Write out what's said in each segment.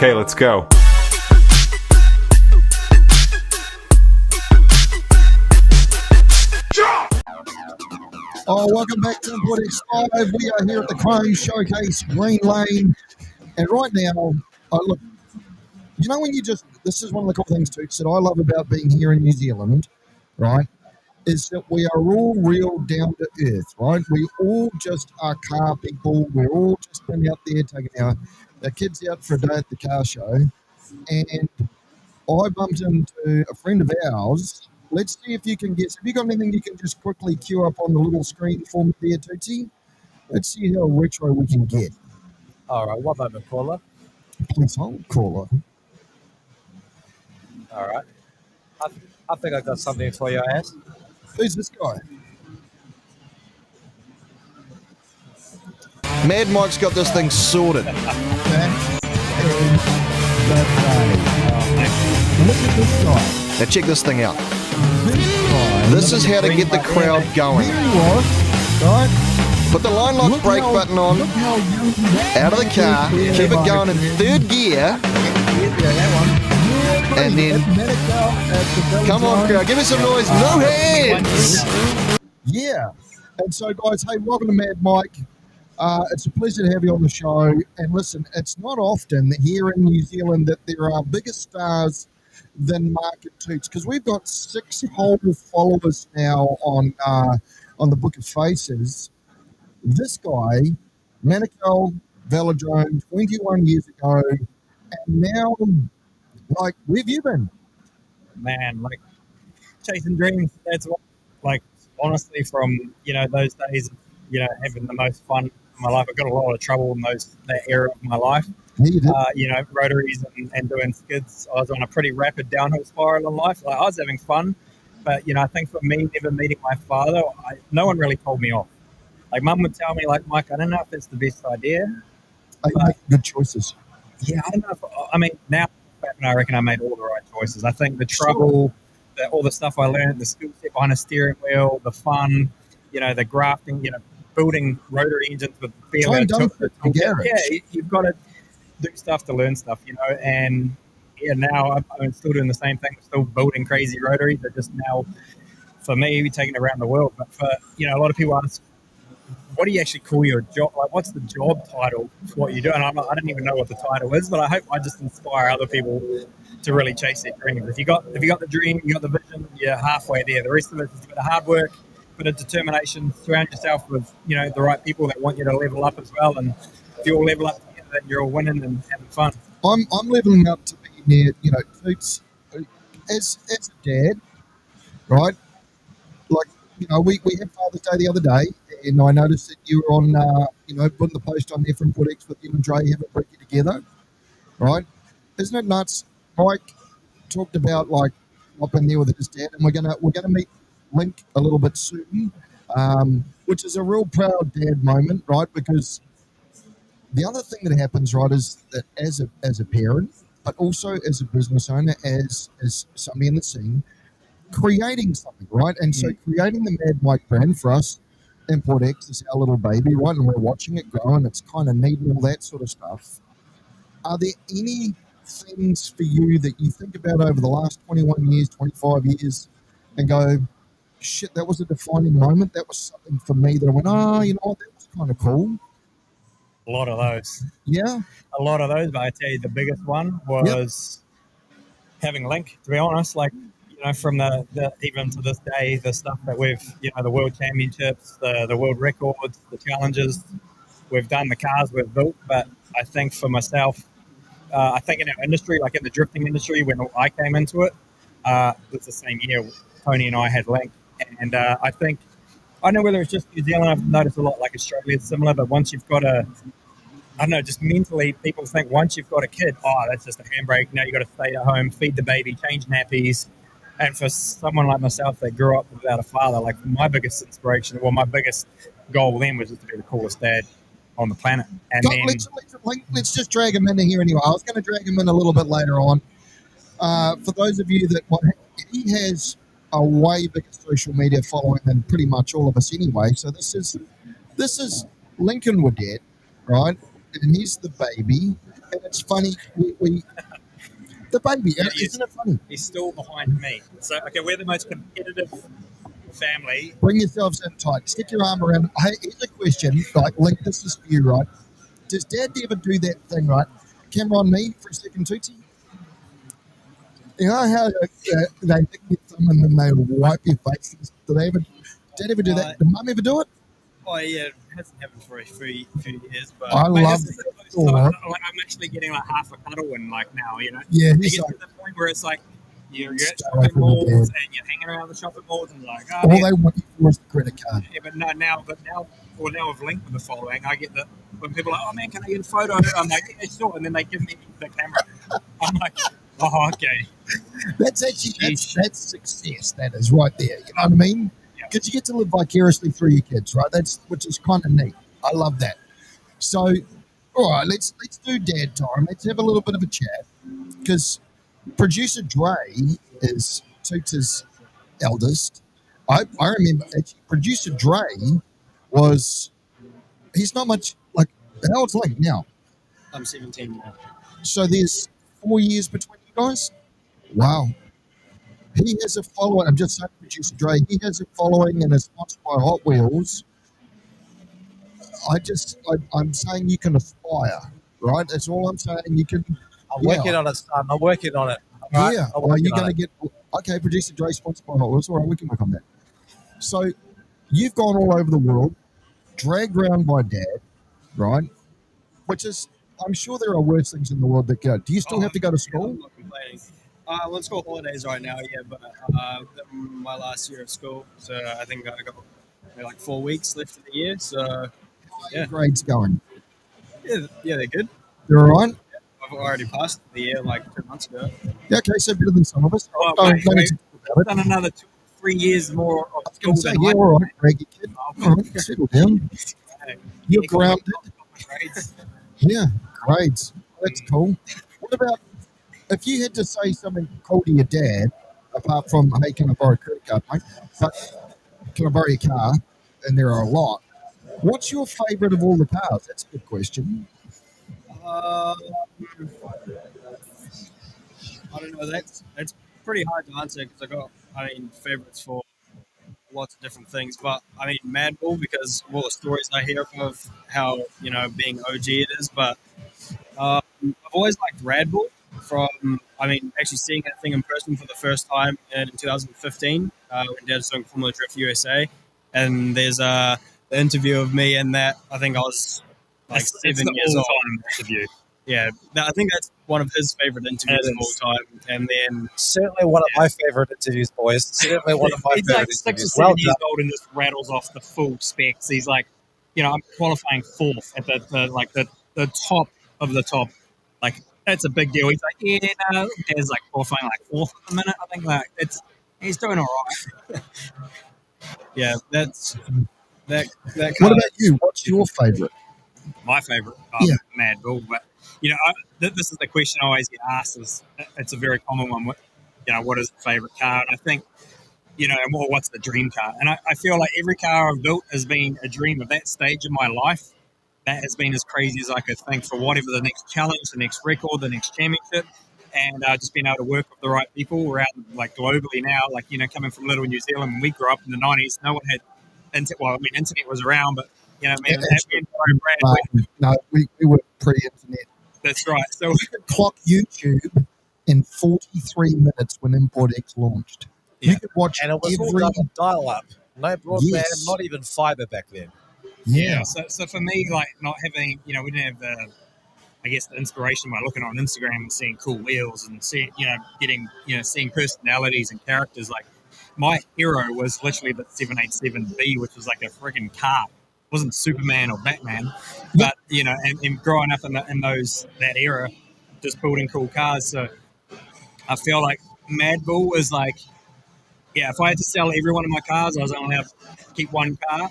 Okay, let's go. Oh, welcome back to Import X Live. We are here at the Chrome Showcase, Green Lane. And right now, look, you know when this is one of the cool things too, that I love about being here in New Zealand, right, is that we are all real down to earth, right? We all just are car people. We're all just been out there taking our kids out for a day at the car show. And I bumped into a friend of ours. Let's see if you can guess. Have you got anything you can just quickly queue up on the little screen for me there, Tootsie? Let's see how retro we can get. All right, what moment, caller? Please hold, caller. All right. I think I got something for your ass. Who's this guy? Mad Mike's got this thing sorted. Look at this guy. Now check this thing out. This is how to get the crowd going. Here he was, right? Put the line lock brake button on, Look how young he was. out of the car, keep it going in third gear, and then come on crowd, give me some noise, no hands! Yeah. And so, guys, hey, welcome to Mad Mike. It's a pleasure to have you on the show. And listen, it's not often here in New Zealand that there are bigger stars than Mark and Toots, because we've got 6 whole followers now on the Book of Faces. This guy, Manikel Velodrome, 21 years ago, and now, like, where have you been? Man, like, chasing dreams, that's what, like, honestly, from, those days of, having the most fun in my life. I got a lot of trouble in that era of my life. Rotaries and doing skids. I was on a pretty rapid downhill spiral in life. Like, I was having fun, but, I think for me, never meeting my father, no one really told me off. Like, Mum would tell me, like, Mike, I don't know if it's the best idea. I make good choices. Yeah, I don't know. Now I reckon I made all the right choices. I think the trouble, all the stuff I learned, the skill set behind a steering wheel, the fun, the grafting, building rotary engines with fairly you've got to do stuff to learn stuff, and now I'm still doing the same thing, still building crazy rotaries. They're just now, for me, we're taking it around the world. But for, a lot of people ask, what do you actually call your job? Like, what's the job title for what you do? And I don't even know what the title is, but I hope I just inspire other people to really chase their dreams. If you got the dream, you got the vision, you're halfway there. The rest of it is a bit of hard work, a bit of determination. Surround yourself with, the right people that want you to level up as well. And if you all level up together, then you're all winning and having fun. I'm leveling up to be near, Toots, as a dad, right? Like, we had Father's Day the other day, and I noticed that you were on, putting the post on there from Put-X with you and Dre having a brekkie together, right? Isn't it nuts? Mike talked about, like, up in there with his dad, and we're gonna meet Link a little bit soon, which is a real proud dad moment, right? Because the other thing that happens, right, is that as a parent, but also as a business owner, as somebody in the scene, creating something, right? And so creating the Mad Mike brand for us, Import X is our little baby, right? And we're watching it grow, and it's kind of neat and all that sort of stuff. Are there any things for you that you think about over the last 21 years, 25 years, and go, shit, that was a defining moment? That was something for me that I went, you know what, that was kind of cool. A lot of those. Yeah. A lot of those, but I tell you, the biggest one was having Link, to be honest. Like, from the even to this day, the stuff that we've, the world championships, the world records, the challenges we've done, the cars we've built. But I think for myself, I think in our industry, like in the drifting industry, when I came into it, it was the same year Tony and I had Link. And I think, I don't know whether it's just New Zealand, I've noticed a lot like Australia, it's similar, but once you've got just mentally, people think once you've got a kid, that's just a handbrake. Now you've got to stay at home, feed the baby, change nappies. And for someone like myself that grew up without a father, like my biggest inspiration, my biggest goal then was just to be the coolest dad on the planet. And let's just drag him in here anyway. I was going to drag him in a little bit later on. For those of you that he has a way bigger social media following than pretty much all of us anyway. So this is Lincoln Woodette, right? And he's the baby. and it's funny. We the baby, isn't it funny? He's still behind me. So, okay, we're the most competitive family. Bring yourselves in tight. Stick your arm around. Hey, here's a question. Like, Link, this is for you, right? Does Dad ever do that thing, right? Camera on me for a second, Tootsie. You know how they lick your thumb and then they wipe your faces? Do they ever? Dad ever do that? Did Mum ever do it? Oh yeah, it hasn't happened for a few years, but I love this is it. the first time, like, I'm actually getting like half a cuddle and like now, you know. Yeah, It he's gets like, to the point where it's like you're at Stay away shopping from the malls dad. and you're hanging around the shopping malls and like, oh, all yeah, they want you for is the credit card. yeah, but now with Link with the following, I get the when people are like, oh man, can I get a photo? I'm like, yeah, sure, and then they give me the camera. I'm like, oh okay. That's actually that's success. That is right there. You know what I mean? Because you get to live vicariously through your kids, right? That's which is kind of neat. I love that. So, all right, let's do dad time. Let's have a little bit of a chat because producer Dre is Toota's eldest. I remember actually producer Dre was he's not much like how old's Link now? I'm 17 now. So there's 4 years between you guys. Wow. He has a following. I'm just saying, producer Dre. He has a following and is sponsored by Hot Wheels. I'm saying you can aspire, right? That's all I'm saying. You can. I'm working on it, son. I'm working on it. All right? Yeah. I'm Well, working you're on going to it. get. Okay, producer Dre sponsored by Hot Wheels. All right, we can work on that. So you've gone all over the world, dragged around by dad, right? Which is, I'm sure there are worse things in the world that go. Do you still have to go to school? I'm not complaining. Well, it's school holidays right now, yeah, but my last year of school, so I think I got like 4 weeks left of the year. So Your grades going? yeah, they're good. They're all right. I've already passed the year like 2 months ago. Yeah. Okay. So better than some of us. Oh, Don't wait, need to talk about I've it. done another 2 or 3 years more of I was school going to say, than yeah, I all right, drag your kid. All right, settle down. You're grounded. grades. Yeah, grades. That's cool. What about if you had to say something cool to your dad, apart from, hey, can I borrow a credit card, mate? But can I borrow your car? And there are a lot. What's your favourite of all the cars? That's a good question. I don't know. That's pretty hard to answer because I mean, favorites for lots of different things. But I mean, Mad Bull because of all the stories I hear of how being OG it is. But I've always liked Rad Bull from. I mean, actually seeing that thing in person for the first time in 2015 when Dad was doing Formula Drift USA, and there's the interview of me in that. I think I was like It's 7 the years old. all-time interview. Yeah, I think that's one of his favorite interviews It of all is. time. And then Certainly one of my favorite interviews, boys. Certainly one of my He's favorite like 6 or interviews. 7 Well years done. old and just rattles off the full specs. He's like, I'm qualifying fourth at the top of the top. Like, that's a big deal. He's like, yeah, no. There's like qualifying like fourth at the minute. I think like he's doing all right. yeah, that's that What car. about you? What's your favourite? My favorite, Yeah. Mad Bull. But this is the question I always get asked. It's a very common one. What is the favorite car? And I think what's the dream car? And I feel like every car I've built has been a dream of that stage of my life. That has been as crazy as I could think for whatever the next challenge, the next record, the next championship, and just being able to work with the right people around like globally now. Like coming from little New Zealand, when we grew up in the '90s, no one had internet. Well, I mean, internet was around, but Actually, Brad, no, we were pre-internet. that's right. So We could clock YouTube in 43 minutes when Import X launched. Yeah. You could watch And it was all every. done on dial-up. No broadband, Yes. not even fibre back then. Yeah. So for me, like not having, we didn't have the, I guess the inspiration by looking on Instagram and seeing cool wheels and seeing, seeing personalities and characters. Like my hero was literally the 787B, which was like a freaking car. It wasn't Superman or Batman, but and growing up in that era, just building cool cars. So I feel like Mad Bull was like, yeah, if I had to sell every one of my cars, I was only allowed to keep one car.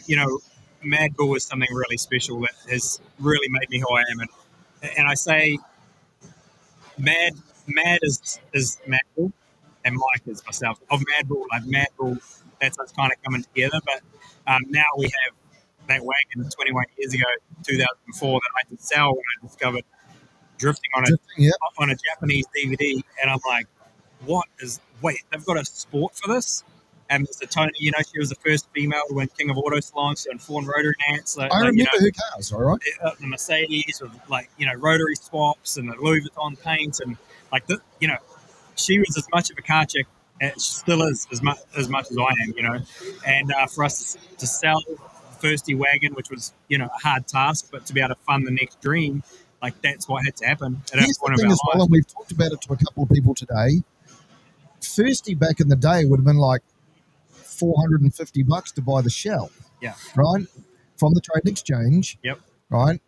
Mad Bull is something really special that has really made me who I am. And I say Mad is Mad Bull and Mike is myself. Of Mad Bull, like Mad Bull, that's us kind of coming together. But now we have that wagon 21 years ago, 2004, that I could sell when I discovered drifting on a Japanese DVD, and I'm like, wait, they've got a sport for this? And Mr. Tony, she was the first female to win King of Auto Salons and Fawn Rotary Nats. I remember her cars, all right. The Mercedes with rotary swaps and the Louis Vuitton paint and she was as much of a car chick as she still is as much as I am, and for us to sell the first wagon, which was a hard task, but to be able to fund the next dream, like that's what had to happen at that point of our life. Well, and we've talked about it to a couple of people today. Firsty back in the day would have been like $450 to buy the shell. Yeah. Right? From the Trade and Exchange. Yep. Right?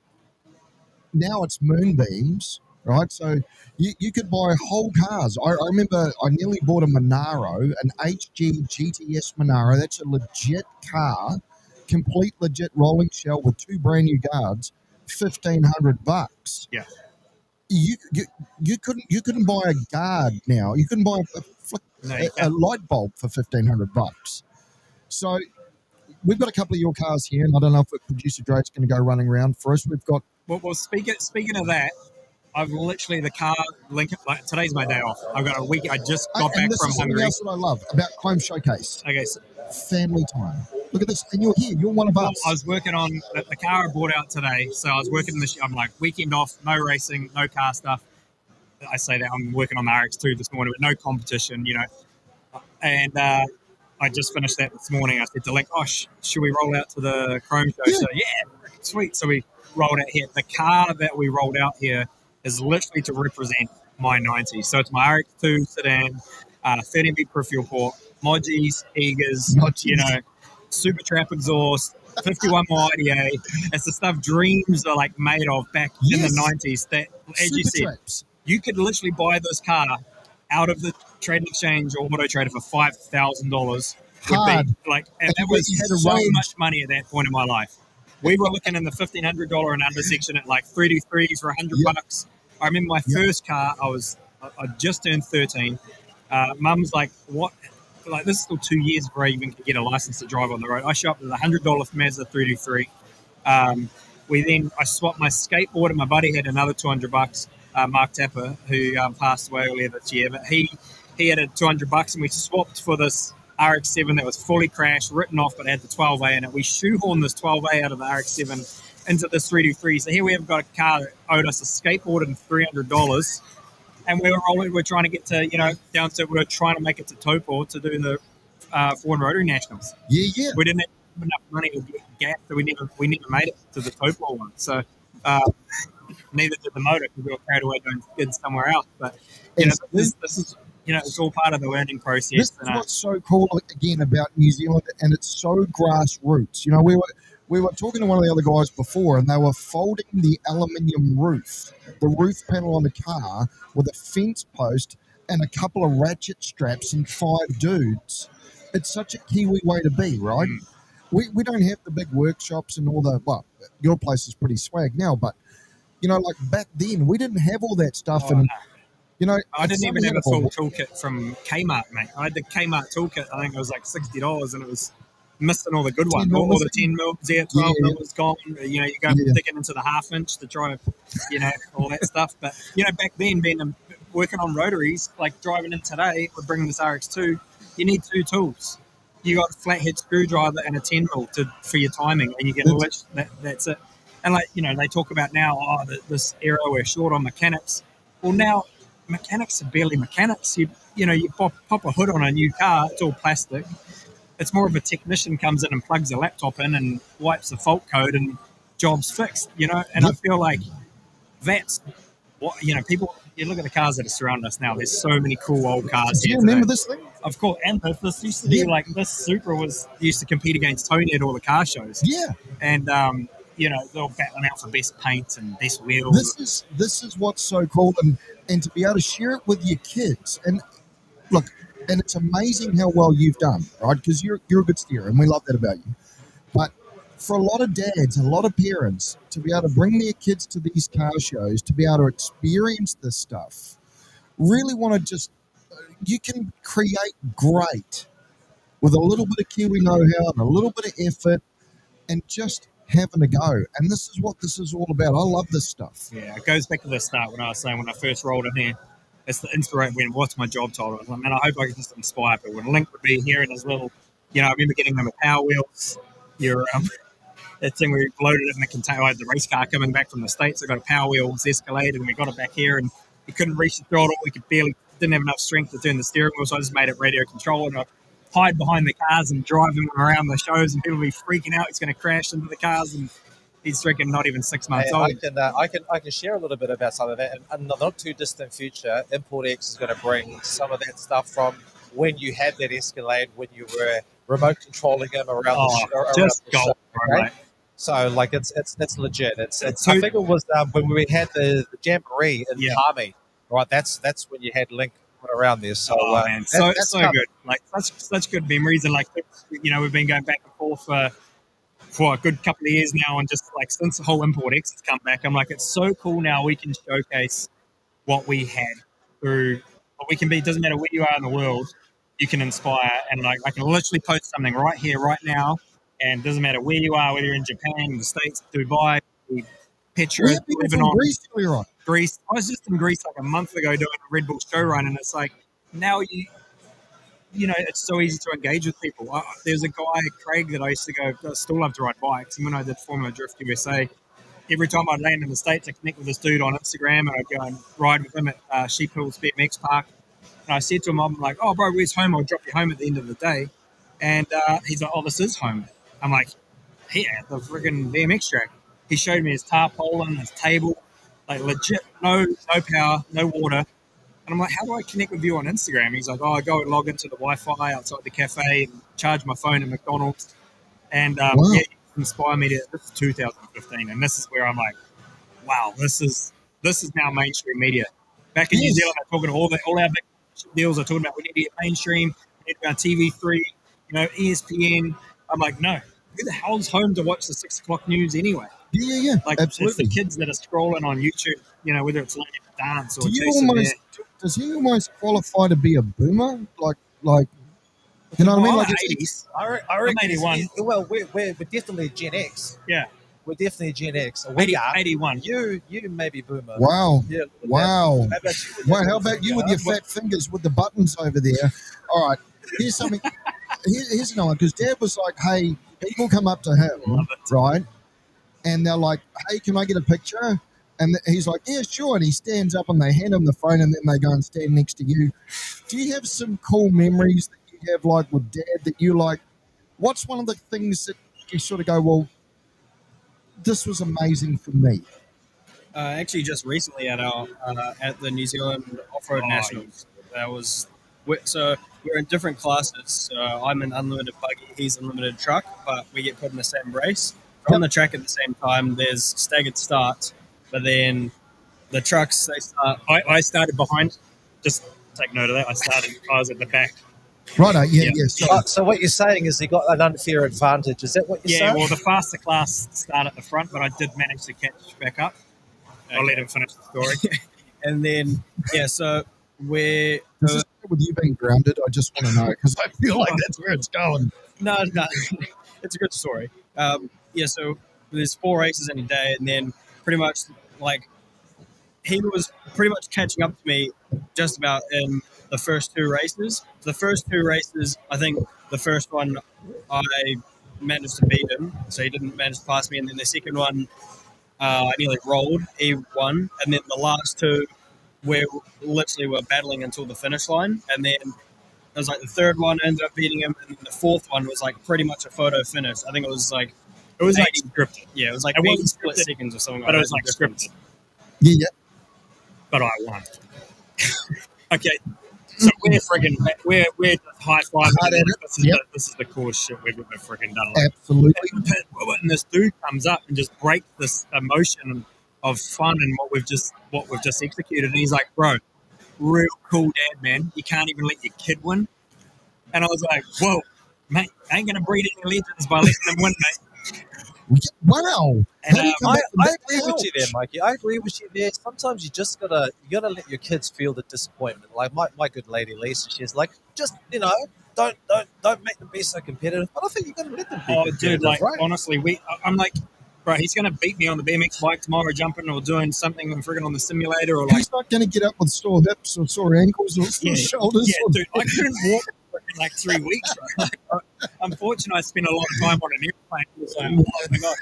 Now it's moonbeams, right? So you could buy whole cars. I remember I nearly bought a Monaro, an HG GTS Monaro. That's a legit car, complete legit rolling shell with 2 brand new guards, $1,500. Yeah. You couldn't buy a guard now. You couldn't buy a light bulb for $1,500. So we've got a couple of your cars here, and I don't know if producer Drake's going to go running around for us. We've got. Well, speaking of that, I've literally the car link. Like today's my day off. I've got a week. I just got back from Hungary. This is something else that I love about Chrome Showcase. Okay, so family time. Look at this, and you're here. You're one of us. I was working on the car I bought out today, so I was working I'm like weekend off, no racing, no car stuff. I say that I'm working on the RX2 this morning, but no competition, And I just finished that this morning. I said to Link, should we roll out to the Chrome show? Yeah. So yeah, sweet. So we rolled out here. The car that we rolled out here is literally to represent my 90. So it's my RX2 sedan, 30 peripheral port, Modgies, Eagers, super trap exhaust, 51 more IDA. It's the stuff dreams are like made of back in the 90s. That, as you said, traps. You could literally buy this car out of the Trade and Exchange or Auto Trader for $5,000. Hard. And that was so much money at that point in my life. We were looking in the $1,500 and under section at like 323s for $100. I remember my first car. I just turned 13. Mum's like, what? Like, this is still 2 years before I even could get a license to drive on the road. I show up with a $100 Mazda 323. I swapped my skateboard, and my buddy had another $200. Mark Tapper, who passed away earlier this year, but he had a $200, and we swapped for this RX-7 that was fully crashed, written off, but had the 12A in it. We shoehorned this 12A out of the RX-7 into this 323. So here we have got a car that owed us a skateboard and $300, and we're trying to get to down to we're trying to make it to Taupo to do the Fawn Rotary Nationals. Yeah. We didn't have enough money to get gas, so we never made it to the Taupo one. So. Neither did the motor because we were carried away doing skids somewhere else. But this is it's all part of the learning process. This is what's so cool again about New Zealand, and it's so grassroots. We were talking to one of the other guys before, and they were folding the aluminium roof, the roof panel on the car, with a fence post and a couple of ratchet straps and 5 dudes. It's such a Kiwi way to be, right? We don't have the big workshops and all the. Well, your place is pretty swag now, but. Like back then, we didn't have all that stuff. I didn't even have a full toolkit from Kmart, mate. I had the Kmart toolkit. I think it was like $60, and it was missing all the good ones. All the 10 mil, 12 mil was gone. You go digging into the half inch to try to, all that stuff. But, back then, working on rotaries, like driving in today, we're bringing this RX2, you need 2 tools. You got a flathead screwdriver and a 10 mil for your timing, and you get that's it. And they talk about now, this era we're short on mechanics. Well, now mechanics are barely mechanics. You pop a hood on a new car, it's all plastic. It's more of a technician comes in and plugs a laptop in and wipes the fault code and job's fixed. And I feel like that's what people. You look at the cars that are surrounding us now. There's so many cool old cars. Do you remember this thing? Of course, and this used to be like this Supra used to compete against Tony at all the car shows. Yeah, and they'll battling out for best paint and best wheels. This is what's so cool, and to be able to share it with your kids. And look, and it's amazing how well you've done, right? Because you're a good steerer, and we love that about you. But for a lot of dads and a lot of parents, to be able to bring their kids to these car shows, to be able to experience this stuff, really want to just you can create great with a little bit of Kiwi know-how and a little bit of effort, and just having a go. And this is what this is all about. I love this stuff. Yeah, it goes back to the start when I was saying when I first rolled in here. It's the inspiration. What's my job title? I was like, man, I hope I can just inspire people. When Link would be here in his little, I remember getting him a Power Wheels. That thing where we loaded it in the container. I had the race car coming back from the States. I got a Power Wheels Escalade, and we got it back here, and we couldn't reach the throttle. We didn't have enough strength to turn the steering wheel, so I just made it radio control, and I'd hide behind the cars and drive him around the shows, and people would be freaking out. He's going to crash into the cars, and he's freaking not even 6 months old. I can share a little bit about some of that. In the not too distant future, Import X is going to bring some of that stuff from when you had that Escalade, when you were remote controlling him around just the gold, show, right? So like it's legit. I think it was when we had the Jamboree in Palmy, right? That's when you had Link around there. So man, so good. Like such good memories, and like we've been going back and forth for a good couple of years now, and just like since the whole Import X has come back, I'm like, it's so cool now we can showcase what we had through what we can be. It doesn't matter where you are in the world, you can inspire, and like I can literally post something right here, right now. And it doesn't matter where you are, whether you're in Japan, the States, Dubai, Petra, Lebanon, Greece, earlier on. Greece. I was just in Greece like a month ago doing a Red Bull show run, and it's like now it's so easy to engage with people. There's a guy, Craig, that I used to go, I still love to ride bikes. And when I did Formula Drift USA, every time I'd land in the States, I'd connect with this dude on Instagram, and I'd go and ride with him at Sheep Hills BMX Park. And I said to him, I'm like, oh, bro, where's home? I'll drop you home at the end of the day. And he's like, oh, this is home. I'm like, here, the friggin' BMX track. He showed me his tarpaulin, his table, like legit, no power, no water. And I'm like, how do I connect with you on Instagram? He's like, oh, I go and log into the Wi-Fi outside the cafe and charge my phone at McDonald's. And he inspired me to, this is 2015. And this is where I'm like, wow, this is now mainstream media. Back in New Zealand, I'm talking to all our big deals are talking about we need to get mainstream, we need to be on TV3, ESPN. I'm like, no, who the hell's home to watch the 6 o'clock news anyway? Yeah, like absolutely. It's the kids that are scrolling on YouTube, whether it's learning to dance or does he almost qualify to be a boomer? Like, you know what I mean? Like 80s. I reckon 81. Well, we're definitely Gen X. Yeah. We're definitely Gen X. 81. You may be boomer. Wow. Yeah, wow. How about you with your fat fingers with the buttons over there? All right. Here's something. Here's another one, because Dad was like, hey, people come up to him, right? And they're like, hey, can I get a picture? And he's like, yeah, sure. And he stands up and they hand him the phone, and then they go and stand next to you. Do you have some cool memories that you have, like, with Dad that you like? What's one of the things that you sort of go, well, this was amazing for me? Actually, just recently at the New Zealand Off-Road Nationals, so we're in different classes. So I'm in unlimited buggy, he's unlimited truck, but we get put in the same race. On the track at the same time, there's staggered starts, but then the trucks, they start. I started behind. Just take note of that. I was at the back. Right, yeah. So what you're saying is he got an unfair advantage. Is that what you're saying? Yeah, well, the faster class started at the front, but I did manage to catch back up. Okay. I'll let him finish the story. And then, so we're... Does this go with you being grounded? I just want to know, because I feel like that's where it's going. No. It's a good story. So there's 4 races in a day, and then pretty much, like, he was pretty much catching up to me just about in the first 2 races. The first 2 races, I think the first one I managed to beat him, so he didn't manage to pass me. And then the second one, I nearly rolled. He won. And then the last 2, we literally were battling until the finish line. And then it was like the third one ended up beating him, and then the fourth one was like pretty much a photo finish. I think it was like scripted. Yeah, it was like 80 split seconds or something. But it was like scripted. Yeah. But I won. Okay. So we're just high fiving. This is the coolest shit we've ever freaking done. Like, absolutely. And this dude comes up and just breaks this emotion of fun and what we've just executed. And he's like, bro, real cool dad, man. You can't even let your kid win. And I was like, whoa, mate, I ain't gonna breed any legends by letting them win, mate. Wow. And, I agree with you there, Mikey. I agree with you there. Sometimes you gotta let your kids feel the disappointment. Like my good lady Lisa, she's like, just don't make them be so competitive. But I think you gotta let them be competitive. Dude, like right? honestly, I'm like, Right, he's going to beat me on the BMX bike tomorrow, jumping or doing something friggin' on the simulator, or like. He's not going to get up with sore hips or sore ankles or sore shoulders. Yeah, dude, I couldn't walk in like 3 weeks. Right? Like, unfortunately, I spent a lot of time on an airplane. So, oh my god!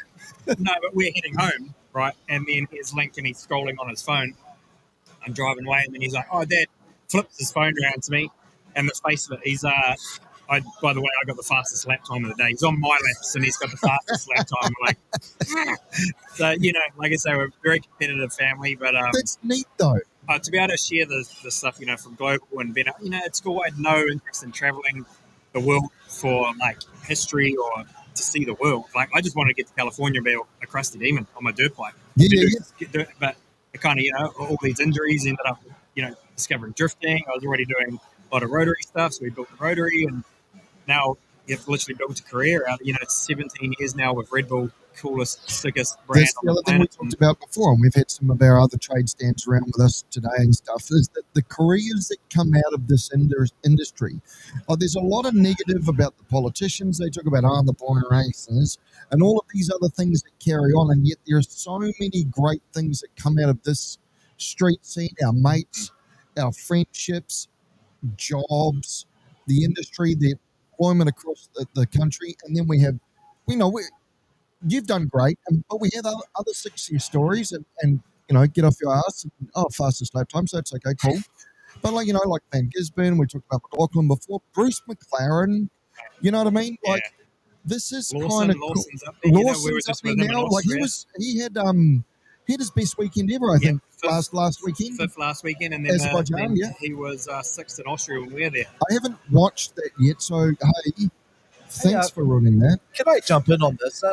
No, but we're heading home, right? And then here's Link, and he's scrolling on his phone. I'm driving away, and then he's like, "Oh, Dad," flips his phone around to me, and the face of it, he's by the way, I got the fastest lap time of the day. He's on my laps, and he's got the fastest lap time. I'm like, so like I say, we're a very competitive family, but That's neat though. To be able to share the stuff, from global and better, at school, I had no interest in traveling the world for like history or to see the world. Like, I just wanted to get to California and be a crusty demon on my dirt bike. Yeah. But it kind of, all these injuries ended up, discovering drifting. I was already doing a lot of rotary stuff, so we built the rotary, and now you've literally built a career out. It's 17 years now with Red Bull, coolest, sickest brand. That's the other thing we talked about before, and we've had some of our other trade stands around with us today and stuff, is that the careers that come out of this industry, there's a lot of negative about the politicians. They talk about, the boring races and all of these other things that carry on, and yet there are so many great things that come out of this street scene, our mates, our friendships, jobs, the industry, the employment across the country, and then we have, you've done great, but we have other 6 stories, and get off your ass. And, fastest lap time, so that's okay, cool. But like Van Gisborne, we talked about McLaughlin before, Bruce McLaren. You know what I mean? Like this is kind of Lawson's up there. Lawson's we were up just there with him now. in Like he had his best weekend ever. I think last weekend. Fifth last weekend, and then Azerbaijan, he was sixth in Austria when we were there. I haven't watched that yet, so hey. Thanks for running that. Can I jump in on this?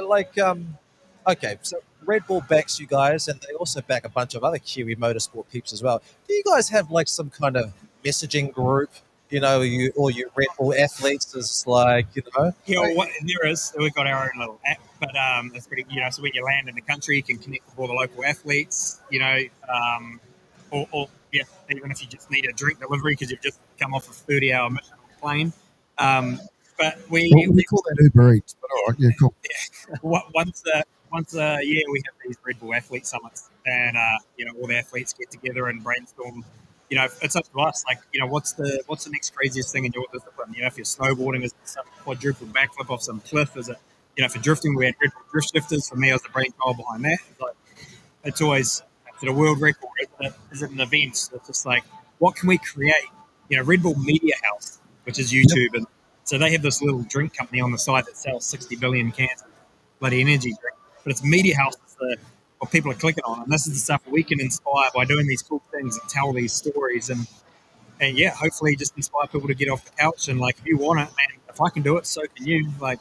Okay, so Red Bull backs you guys, and they also back a bunch of other Kiwi motorsport peeps as well. Do you guys have like some kind of messaging group? You Red Bull athletes is like, Yeah, well, there is. We've got our own little app, but it's pretty. So when you land in the country, you can connect with all the local athletes. Or even if you just need a drink delivery because you've just come off a 30-hour mission on a plane. But we call that Uber Eats, but all right, yeah, cool. Yeah. Once a year we have these Red Bull athlete summits, and all the athletes get together and brainstorm. It's up to us. Like, what's the next craziest thing in your discipline? If you're snowboarding, is it some quadruple backflip off some cliff? Is it, for drifting, we had Red Bull drift shifters. For me, I was the brainchild behind that. It's always to the world record. Is it an event? So it's just like, what can we create? Red Bull Media House, which is YouTube, and so they have this little drink company on the side that sells 60 billion cans of bloody energy drink. But it's Media House is what people are clicking on. And this is the stuff we can inspire by doing these cool things and tell these stories. And hopefully just inspire people to get off the couch. And, like, if you want it, man, if I can do it, so can you. Like,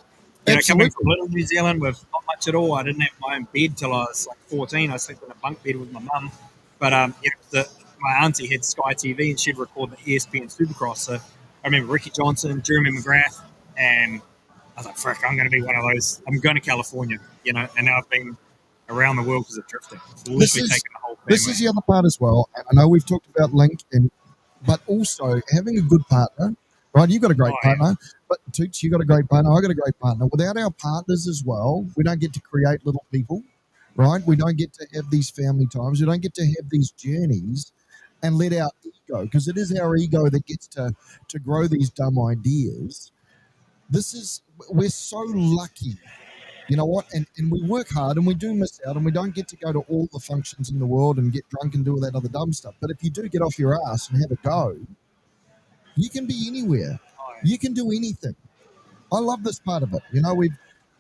coming from little New Zealand with not much at all, I didn't have my own bed till I was, like, 14. I slept in a bunk bed with my mum. But, my auntie had Sky TV, and she'd record the ESPN Supercross. So I remember Ricky Johnson, Jeremy McGrath, and I was like, frick, I'm going to be one of those. I'm going to California, and now I've been around the world because of drifting. It's literally taking the whole family. This is the other part as well. I know we've talked about Link, but also having a good partner, right? You've got a great partner, but Toots, you got a great partner. I got a great partner. Without our partners as well, we don't get to create little people, right? We don't get to have these family times. We don't get to have these journeys and let our ego, because it is our ego that gets to grow these dumb ideas. We're so lucky, you know what? And we work hard and we do miss out and we don't get to go to all the functions in the world and get drunk and do all that other dumb stuff. But if you do get off your ass and have a go, you can be anywhere. You can do anything. I love this part of it.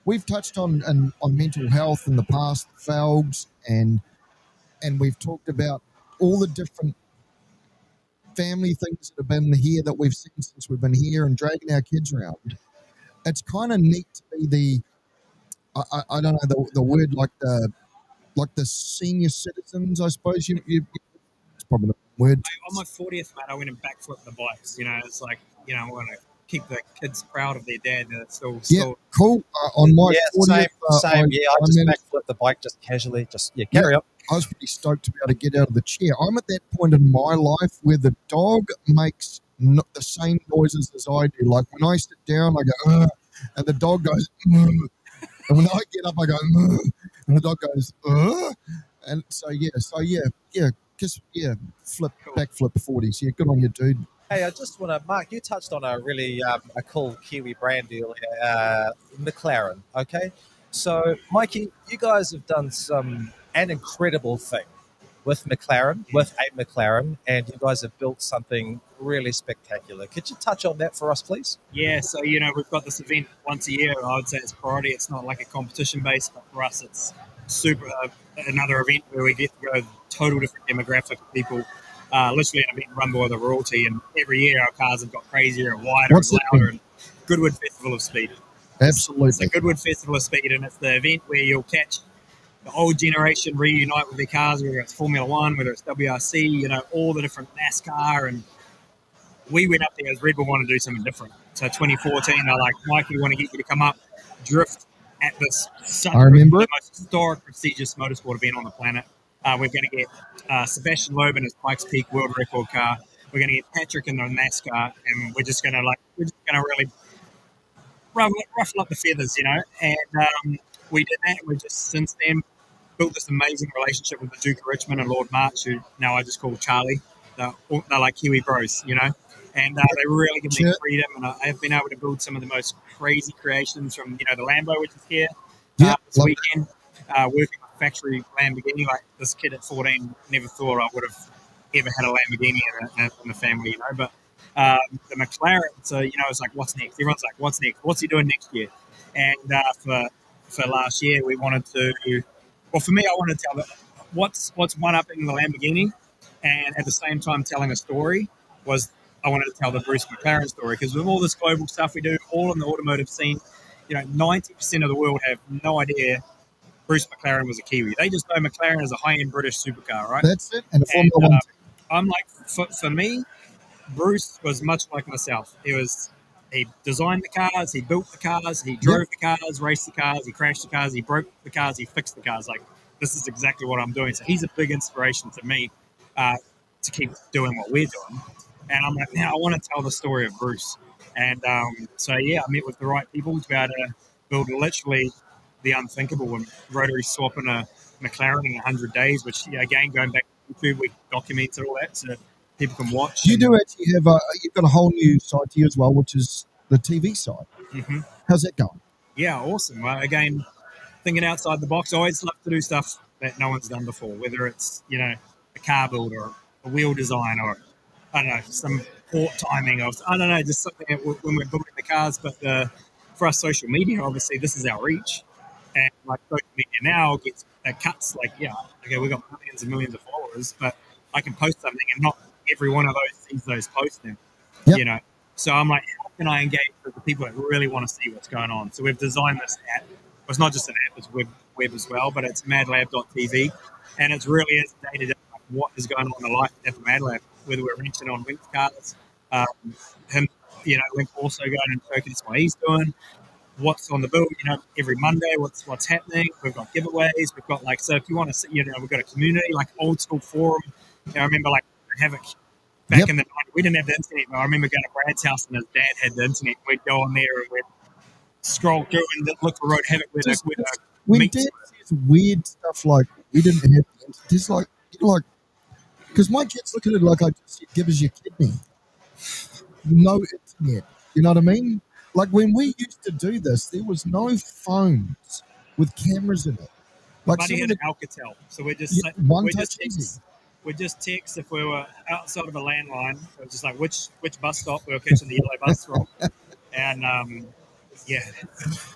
We've touched on mental health in the past, FALGs, and we've talked about all the different family things that have been here that we've seen since we've been here and dragging our kids around. It's kind of neat to be I don't know the word, like the senior citizens, I suppose. It's probably not a word. On my 40th, mate, I went and backflipped the bikes. It's like, I want to keep the kids proud of their dad. And it's still cool. On my 40th, same. I just backflipped the bike just casually. Carry on. I was pretty stoked to be able to get out of the chair. I'm at that point in my life where the dog makes not the same noises as I do. Like when I sit down, I go, and the dog goes, and when I get up, I go, And the dog goes, and backflip 40s. Yeah, good on you, dude. Hey, I just want to, Mark, you touched on a really a cool Kiwi brand deal, McLaren. Okay, so Mikey, you guys have done an incredible thing with McLaren, with a McLaren, and you guys have built something really spectacular. Could you touch on that for us, please? Yeah, so we've got this event once a year. I would say it's priority. It's not like a competition based, but for us, it's super another event where we get to go total different demographic of people. Literally an event run by the royalty, and every year our cars have got crazier and wider What's and it louder. mean? And Goodwood Festival of Speed. Absolutely. It's a Goodwood Festival of Speed, and it's the event where you'll catch the old generation reunite with their cars, whether it's Formula One, whether it's WRC, all the different NASCAR. And we went up there as Red Bull wanted to do something different. So 2014, they're like, Mike, we want to get you to come up, drift at this I remember the it. most historic, prestigious motorsport event on the planet. We're going to get Sebastian Loeb in his Pikes Peak world record car. We're going to get Patrick in the NASCAR, and we're just going to really ruffle up the feathers, And we did that. We just since then built this amazing relationship with the Duke of Richmond and Lord March, who now I just call Charlie. They're like Kiwi bros, And they really give me freedom, and I've been able to build some of the most crazy creations from the Lambo, which is here this weekend. Working with factory Lamborghini, like this kid at 14 never thought I would have ever had a Lamborghini in the family, But the McLaren, so it's like, what's next? Everyone's like, what's next? What's he doing next year? And for last year, we wanted to. Well, for me, I wanted to tell what's one up in the Lamborghini, and at the same time telling a story was I wanted to tell the Bruce McLaren story, because with all this global stuff we do, all in the automotive scene, 90% of the world have no idea Bruce McLaren was a Kiwi. They just know McLaren is a high-end British supercar, right? That's it. And a Formula One. I'm like, for me, Bruce was much like myself. He designed the cars, he built the cars, he drove the cars, raced the cars, he crashed the cars, he broke the cars, he fixed the cars. Like, this is exactly what I'm doing. So he's a big inspiration to me to keep doing what we're doing. And I'm like, now I want to tell the story of Bruce. And I met with the right people to be able to build literally the unthinkable, and rotary swapping a McLaren in 100 days, which, again, going back to YouTube, we documented all that so people can watch. You do actually have you've got a whole new side to you as well, which is the TV side. Mm-hmm. How's that going? Yeah, awesome. Well, again, thinking outside the box. I always love to do stuff that no one's done before, whether it's, a car build or a wheel design or, I don't know, some port timing or, I don't know, just something that when we're building the cars. But for us, social media, obviously, this is our reach. And like social media now gets cuts like, we've got millions and millions of followers, but I can post something and not every one of those sees those posts now, So I'm like, how can I engage with the people that really want to see what's going on? So we've designed this app. Well, it's not just an app, it's web as well, but it's madlab.tv. And it really is day-to-day what is going on in the life at the Mad Lab, whether we're renting on Link's cars, Link also going and focus what he's doing, what's on the build, every Monday, what's happening. We've got giveaways. We've got so if you want to see, we've got a community, like old school forum. I remember like Havoc back in the 90s. We didn't have the internet, but I remember going to Brad's house and his dad had the internet. We'd go on there and we'd scroll through and look for Road Havoc with when Dad says weird stuff like we didn't have the internet, just like because my kids look at it like I just said, give us your kidney. No internet. You know what I mean? Like when we used to do this, there was no phones with cameras in it. Like Buddy had Alcatel, so we're just we just text if we were outside of a landline. It was just like which bus stop we were catching the yellow bus from, and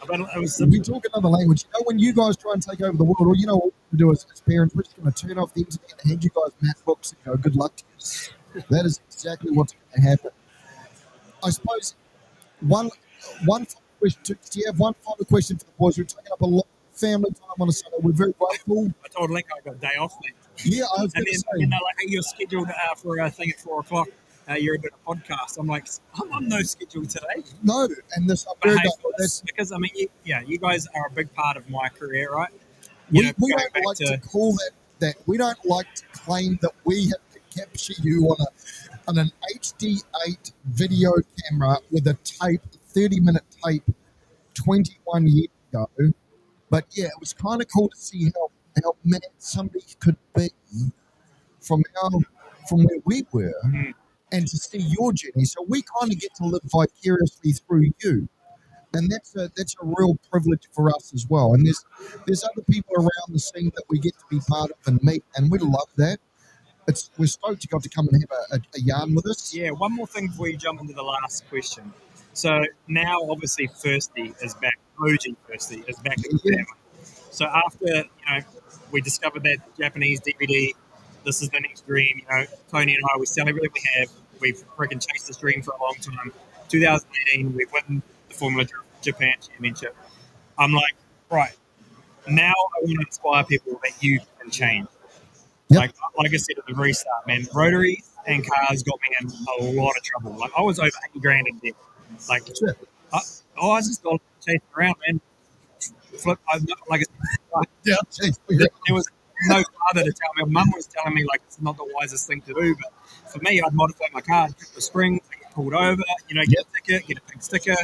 but it was. We talk another language. When you guys try and take over the world, or what we do as parents, we're just going to turn off the internet and hand you guys map books and go, good luck to you. That is exactly what's going to happen. I suppose one final question. Do you have one final question for the boys? We're taking up a lot of family time on a Sunday. We're very grateful. I told Link I got a day off, mate. Yeah, I was going to say. Hey, you're scheduled for a thing at 4:00. You're doing a podcast. I'm like, I'm on no schedule today. No, and this I'm very that's because you guys are a big part of my career, right? We don't like to call that. We don't like to claim that we have to capture you on an HD8 video camera with a 30-minute tape 21 years ago. But yeah, it was kind of cool to see how mad somebody could be from where we were, and to see your journey. So we kind of get to live vicariously through you, and that's a real privilege for us as well. And there's other people around the scene that we get to be part of and meet, and we love that. We're stoked you got to come and have a yarn with us. Yeah, one more thing before you jump into the last question. So now, obviously, Firsty is back. OG Firsty is back in the family. So after we discovered that Japanese DVD, this is the next dream. Tony and I, we celebrate what we have. We've freaking chased this dream for a long time. 2018, we've won the Formula Japan Championship. I'm like, right now, I want to inspire people that you can change. Yep. Like I said at the very start, man, rotaries and cars got me in a lot of trouble. Like I was over $8,000 in debt. Like, I just got chasing around, man. Flip, there was no father to tell me. Mum was telling me like it's not the wisest thing to do, but for me, I'd modify my car, trip the springs, I get pulled over, get a ticket, get a big sticker.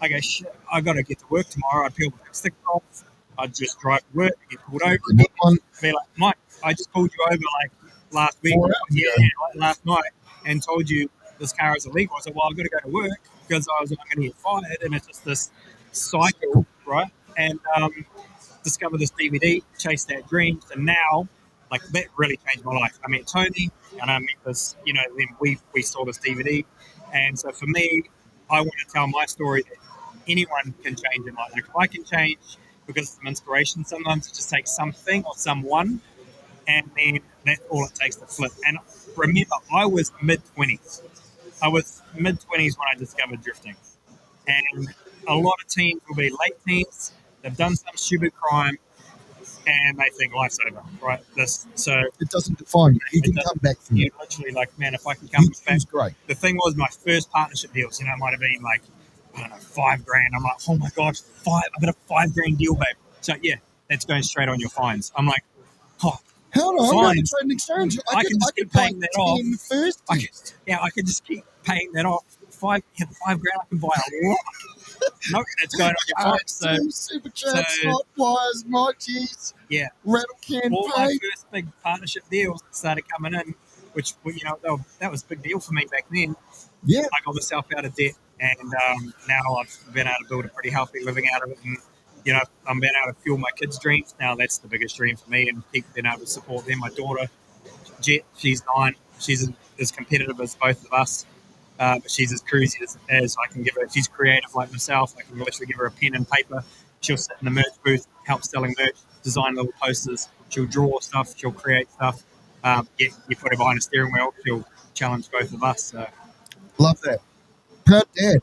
I go, shit, I got to get to work tomorrow. I'd peel the big sticker off. I'd just drive to work, get pulled over. Be like, Mike, I just pulled you over like last week, last night, and told you this car is illegal. I said, well, I've got to go to work because I'm going to get fired, and it's just this cycle, right? And discover this DVD, chase that dream, and now, like that really changed my life. I met Tony, and I met this, then we saw this DVD, and so for me, I want to tell my story that anyone can change in life. Like if I can change because of some inspiration, sometimes it just takes something or someone, and then that's all it takes to flip. And remember, I was mid-20s. I was mid-20s when I discovered drifting. And a lot of teens will be late teens, they've done some stupid crime, and they think life's over, right? So it doesn't define you. You can come back from it. Literally, like, man, if I can come back. Great. The thing was, my first partnership deals, it might have been like, I don't know, $5,000. I'm like, oh my gosh, I've got a $5,000 deal, babe. So yeah, that's going straight on your fines. I'm like, hell no, I'm going to trade an exchange. I can just keep paying that off. First. I can just keep paying that off. $5,000, I can buy a lot. No, it's going on your fines. So super chats, hot wires, mighties, rattle can all pay. My first big partnership deals started coming in, which that was a big deal for me back then. Yeah, I got myself out of debt, and now I've been able to build a pretty healthy living out of it, and I'm being able to fuel my kids' dreams. Now that's the biggest dream for me, and keep being able to support them. My daughter, Jet, she's 9. She's as competitive as both of us. But she's as cruisy as I can give her. She's creative like myself. I can literally give her a pen and paper. She'll sit in the merch booth, help selling merch, design little posters. She'll draw stuff. She'll create stuff. You put her behind a steering wheel, she'll challenge both of us. So. Love that. Proud dad.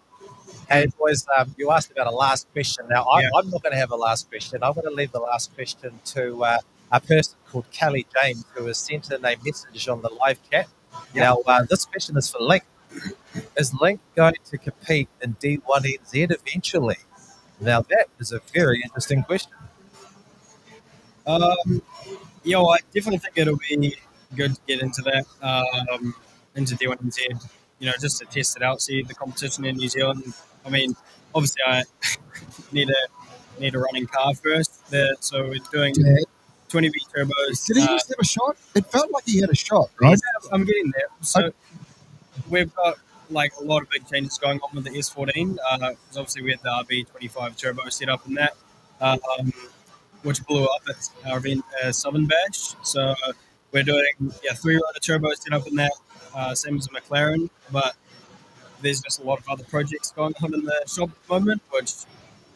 Hey, boys, you asked about a last question. Now, I'm not going to have a last question. I'm going to leave the last question to a person called Kelly James, who has sent in a message on the live chat. Now, this question is for Link. Is Link going to compete in D1NZ eventually? Now, that is a very interesting question. I definitely think it'll be good to get into that, into D1NZ, just to test it out, see the competition in New Zealand. I mean, obviously, I need a running car first. So we're doing 20V turbos. Did he just have a shot? It felt like he had a shot, right? I'm getting there. So we've got like a lot of big changes going on with the S14. Because obviously we had the RB25 turbo set up in that, which blew up at our event, Southern Bash. So we're doing 3-rotor turbo set up in that, same as a McLaren, but there's just a lot of other projects going on in the shop at the moment, which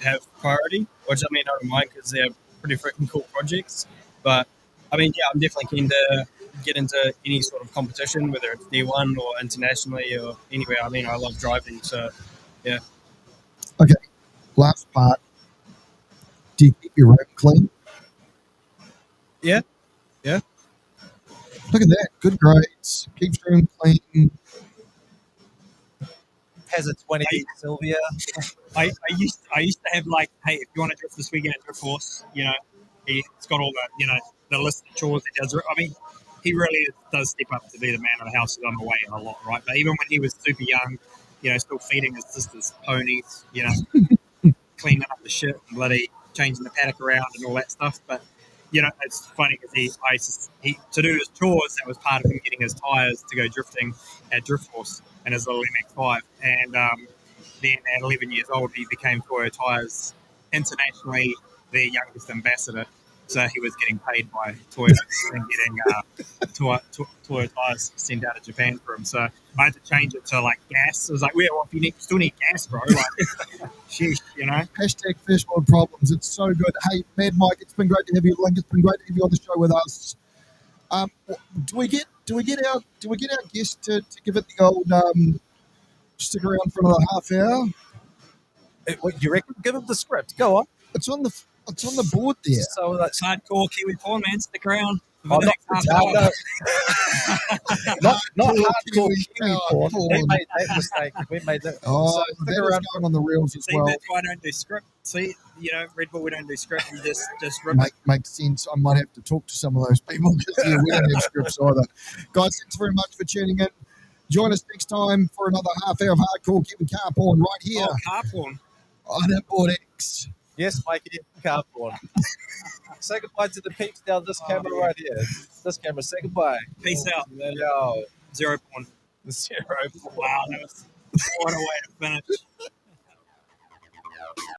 have priority, which I don't mind because they're pretty freaking cool projects. But I'm definitely keen to get into any sort of competition, whether it's D1 or internationally or anywhere. I love driving, so yeah. Okay, last part. Do you keep your room clean? Yeah. Look at that. Good grades. Keeps room clean. Has a 20 Sylvia. I used to have like, hey, if you want to drift this weekend at Drift Force, he's got all the the list of chores he does. He really does step up to be the man of the house. He's on the way in a lot, right? But even when he was super young, still feeding his sister's ponies, cleaning up the shit and bloody changing the paddock around and all that stuff. But it's funny because he to do his chores, that was part of him getting his tyres to go drifting at Drift Force and his little MX5. And then at 11 years old, he became Toyo Tyres internationally their youngest ambassador. So he was getting paid by Toyo and getting Toyo Tyres sent out of Japan for him. So I had to change it to like gas. It was like, well, if you still need gas, bro. Like, sheesh, Hashtag first world problems. It's so good. Hey, Mad Mike, it's been great to have you. Link, it's been great to have you on the show with us. Do we get our guest to give it the old stick around for another half hour? What you reckon? Give him the script. Go on. It's on the board there. So that's hardcore Kiwi porn, man. Stick around. not hardcore Kiwi porn. We made that mistake. We made that. Oh, so that is going on the reels as See, well. that's why I don't do script. See, Red Bull, we don't do script. We just rip. Makes sense. I might have to talk to some of those people because we don't have scripts either. Guys, thanks very much for tuning in. Join us next time for another half hour of hardcore Kiwi car porn right here Car porn. on Board X. Yes, Mikey, car porn. Say goodbye to the peeps down this camera right here. This camera, say goodbye. Peace out. Yo. 0 porn. 0 porn. Wow, that was what a way to finish.